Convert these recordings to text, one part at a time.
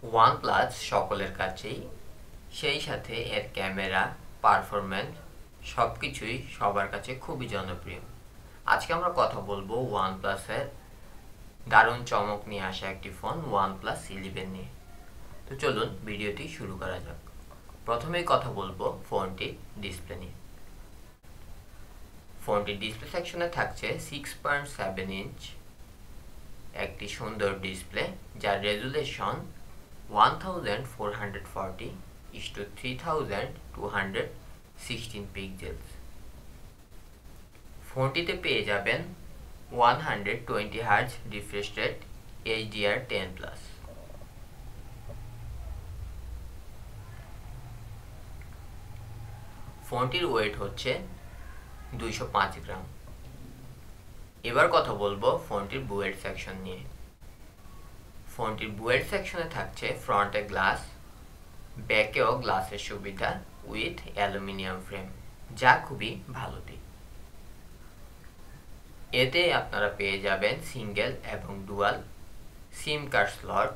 OnePlus সকলের কাছেই, সেই সাথে এর ক্যামেরা, পারফরম্যান্স সবকিছুই সবার কাছে খুবই জনপ্রিয়। আজকে আমরা কথা বলবো OnePlus-এর দারুণ চমক নিয়ে আসা একটি ফোন OnePlus 11 নিয়ে। তো চলুন ভিডিওটি শুরু করা যাক। প্রথমেই কথা বলবো ফোনটির ডিসপ্লে নিয়ে। ফোনটির ডিসপ্লে সেকশনে থাকছে 6.7 ইঞ্চ একটি সুন্দর ডিসপ্লে, যার রেজুলেশন 1440x3216 পিক্সেলস। ফোনটিতে পেয়ে যাবেন 120 হার্জ রিফ্রেশ রেট HDR10+। ফোনটির ওয়েট হচ্ছে 205 গ্রাম। এবার কথা বলবো ফোনটির বুয়েট সেকশন নিয়ে। ফোনটির বুয়েট সেকশনে থাকছে ফ্রন্টে গ্লাস, ব্যাকেও গ্লাসের সুবিধা উইথ অ্যালুমিনিয়াম ফ্রেম, যা খুবই ভালো দিক। এতে আপনারা পেয়ে যাবেন সিঙ্গেল এবং ডুয়াল সিম কার্ড স্লট,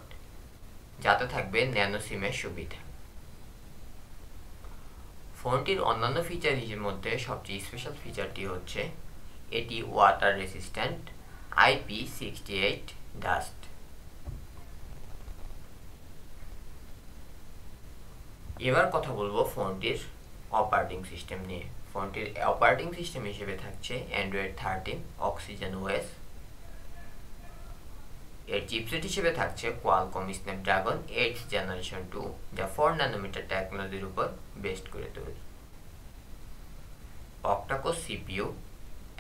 যাতে থাকবে ন্যানো সিমের সুবিধা। ফোনটির অন্যান্য ফিচারের মধ্যে সবচেয়ে স্পেশাল ফিচারটি হচ্ছে এটি ওয়াটার রেসিস্ট্যান্ট IP68 ডাস্ট। এবার কথা বলবো ফোনটির অপারেটিং সিস্টেম নিয়ে। ফোনটির অপারেটিং সিস্টেম হিসেবে থাকছে Android 13 Oxygen OS। এর চিপসেট হিসেবে থাকছে Qualcomm Snapdragon 8 Generation 2, যা 4 ন্যানোমিটার টেকনোলজির উপর বেস্ট করে তৈরি। অক্টা-কোর CPU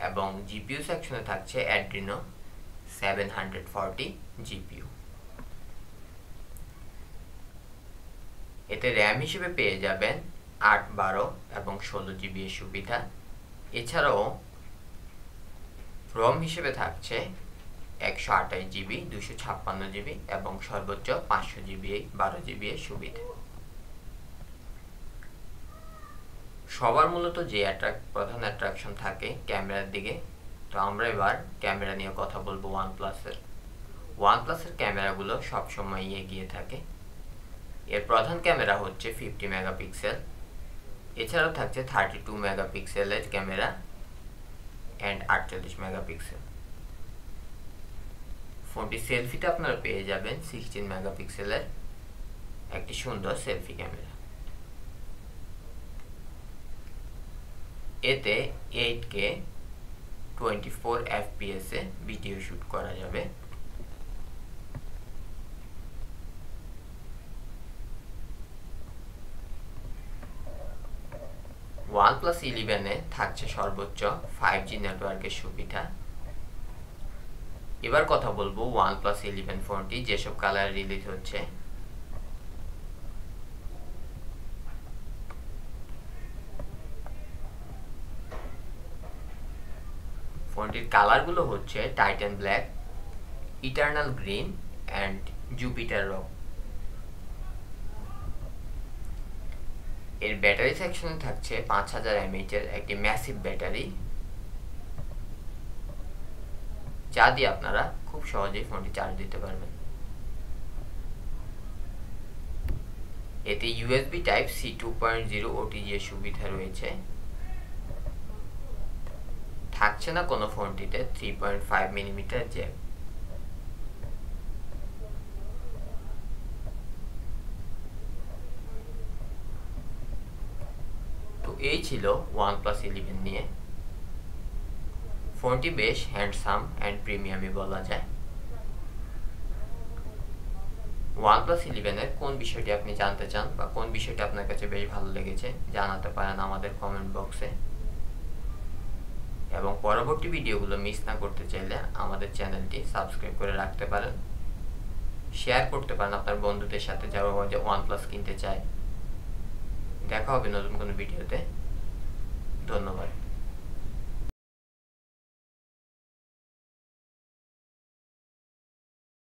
এবং GPU সেকশনে থাকছে Adreno 740 GPU। এতে র্যাম হিসেবে পেয়ে যাবেন 8, 12 এবং 16 GB এর সুবিধা। এছাড়াও রম হিসেবে থাকছে 128 GB, 256 GB এবং সর্বোচ্চ 500 GB 12 GB এর সুবিধা। সবার মূলত যে প্রধান অ্যাট্রাকশন থাকে ক্যামেরার দিকে, তো আমরা এবার ক্যামেরা নিয়ে কথা বলবো ওয়ানপ্লাসের ক্যামেরাগুলো সবসময় এগিয়ে থাকে। এর প্রধান ক্যামেরা হচ্ছে 50 মেগাপিক্সেল। এছাড়াও থাকছে 32 মেগাপিক্সেলের ক্যামেরা অ্যান্ড 48 মেগাপিক্সেল। ফোনটি সেলফিতে আপনারা পেয়ে যাবেন 16 মেগাপিক্সেলের একটি সুন্দর সেলফি ক্যামেরা। এতে 8K 24 FPS এ ভিডিও শুট করা যাবে। OnePlus 11 এ থাকছে সর্বোচ্চ 5G নেটওয়ার্কের সুবিধা। এবার কথা বলবো OnePlus 11 ফোনটি যেসব কালার রিলিজ হচ্ছে। ফোনটির কালারগুলো হচ্ছে Titan black, eternal green and Jupiter rock. এর ব্যাটারি সেকশনে থাকছে 5000 mAh এর একটি ম্যাসিভ ব্যাটারি, যা দিয়ে আপনারা খুব সহজেই ফোনটি চার্জ দিতে পারবেন। এতে USB Type-C 2.0 OTG এর সুবিধা রয়েছে। থাকছে না কোনো ফোনটিতে 3.5 মিলিমিটার জ্যাক। তো এই ছিল OnePlus 11 নিয়ে। ফোনটি বেশ হ্যান্ডসাম অ্যান্ড প্রিমিয়ামই বলা যায়। OnePlus 11 এর কোন বিষয়টি আপনি জানতে চান বা কোন বিষয়টি আপনার কাছে বেশ ভালো লেগেছে জানাতে পারেন আমাদের কমেন্ট বক্সে। এবং পরবর্তী ভিডিওগুলো মিস না করতে চাইলে আমাদের চ্যানেলটি সাবস্ক্রাইব করে রাখতে পারেন, শেয়ার করতে পারেন আপনার বন্ধুদের সাথে যারা OnePlus কিনতে চায়। দেখা হবে নতুন কোনো ভিডিওতে। ধন্যবাদ।